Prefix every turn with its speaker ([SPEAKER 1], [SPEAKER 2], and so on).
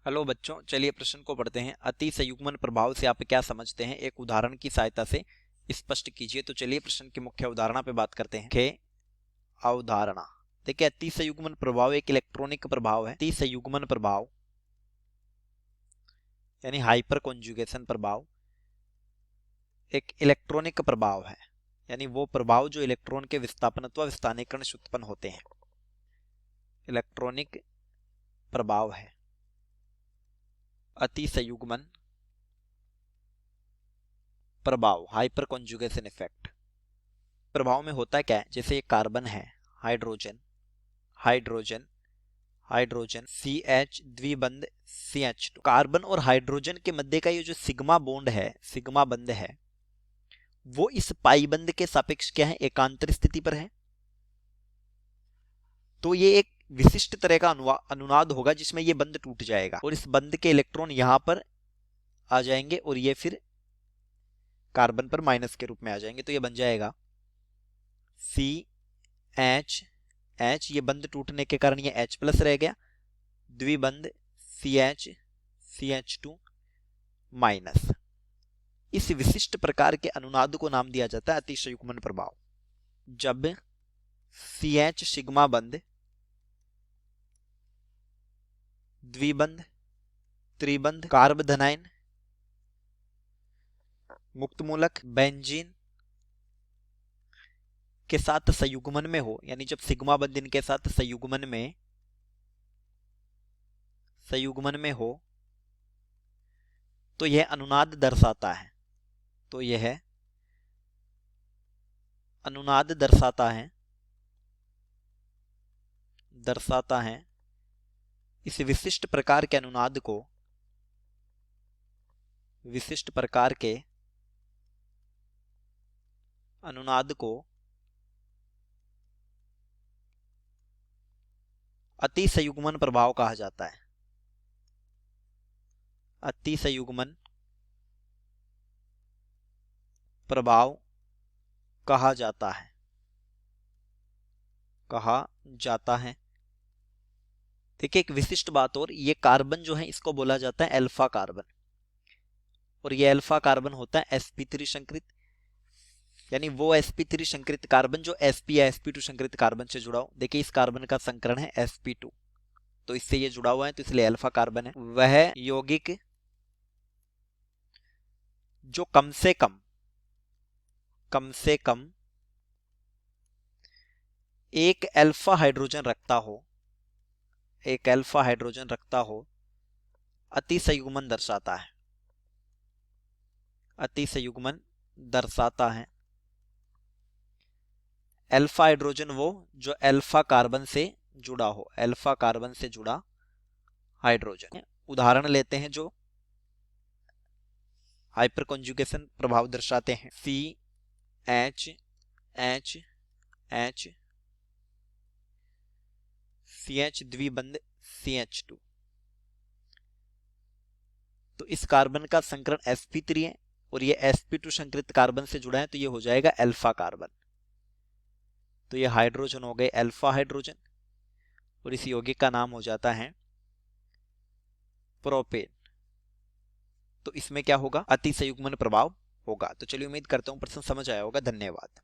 [SPEAKER 1] Hello बच्चों, चलिए प्रश्न को पढ़ते हैं। अति संयुग्मन प्रभाव से आप क्या समझते हैं, एक उदाहरण की सहायता से स्पष्ट कीजिए। तो चलिए प्रश्न की मुख्य अवधारणा पे बात करते हैं। मुख्य अवधारणा देखिए, अति संयुग्मन प्रभाव एक इलेक्ट्रॉनिक प्रभाव है। अति संयुग्मन प्रभाव यानी हाइपर कॉन्जुगेशन प्रभाव एक इलेक्ट्रॉनिक प्रभाव है, यानी वो प्रभाव जो इलेक्ट्रॉन के विस्थापनत्व विस्थानीकरण से उत्पन्न होते हैं, इलेक्ट्रॉनिक प्रभाव है। अति संयुग्मन प्रभाव, हाइपर कॉन्जुगेशन इफेक्ट। प्रभाव में होता क्या है, जैसे कार्बन है, hydrogen hydrogen hydrogen CH द्विबंध CH2। Carbon और हाइड्रोजन के मध्य का ये जो सिग्मा बॉन्ड है, सिग्मा बंध है, वो इस पाई बंध के सापेक्ष क्या है, एकांतर स्थिति पर है। तो ये एक विशिष्ट तरह का अनुनाद होगा जिसमें ये बंध टूट जाएगा और इस बंध के इलेक्ट्रॉन यहां पर आ जाएंगे और ये फिर कार्बन पर माइनस के रूप में आ जाएंगे। तो ये बन जाएगा CH H, ये बंध टूटने के कारण ये H प्लस रह गया, द्विबंध CH CH2 माइनस। इस विशिष्ट प्रकार के अनुनाद को नाम दिया जाता है अति संयुग्मन प्रभाव। जब CH सिग्मा बंध द्विबंध त्रिबंध कार्बधनाइन मुक्त मूलक बेंजीन के साथ संयुग्मन में हो, यानी जब सिग्मा बंध इनके साथ संयुग्मन में हो तो यह अनुनाद दर्शाता है। तो यह अनुनाद दर्शाता है इस विशिष्ट प्रकार के अनुनाद को, विशिष्ट प्रकार के अनुनाद को अति संयुग्मन प्रभाव कहा जाता है। अति संयुग्मन प्रभाव कहा जाता है। देखिए एक विशिष्ट बात और, ये कार्बन जो है इसको बोला जाता है अल्फा कार्बन, और ये अल्फा कार्बन होता है sp3 संकृत, यानी वो sp3 संकृत कार्बन जो sp या sp2 संकृत कार्बन से जुड़ा हो। देखिए इस कार्बन का संकरण है sp2, तो इससे ये जुड़ा हुआ है, तो इसलिए अल्फा कार्बन है। वह यौगिक जो कम से कम एक अल्फा हाइड्रोजन रखता हो, अति संयुग्मन दर्शाता है। अल्फा हाइड्रोजन वो जो अल्फा कार्बन से जुड़ा हाइड्रोजन। उदाहरण लेते हैं जो हाइपर कॉन्जुगेशन प्रभाव दर्शाते हैं। CH H H CH द्विबंध CH2। तो इस कार्बन का संकरण sp3 है और ये sp2 संकृत कार्बन से जुड़ा है, तो ये हो जाएगा अल्फा कार्बन। तो ये हाइड्रोजन हो गए अल्फा हाइड्रोजन और इस यौगिक का नाम हो जाता है प्रोपेन। तो इसमें क्या होगा, अति संयुग्मन प्रभाव होगा। तो चलिए उम्मीद करता हूं प्रश्न समझ आया होगा। धन्यवाद।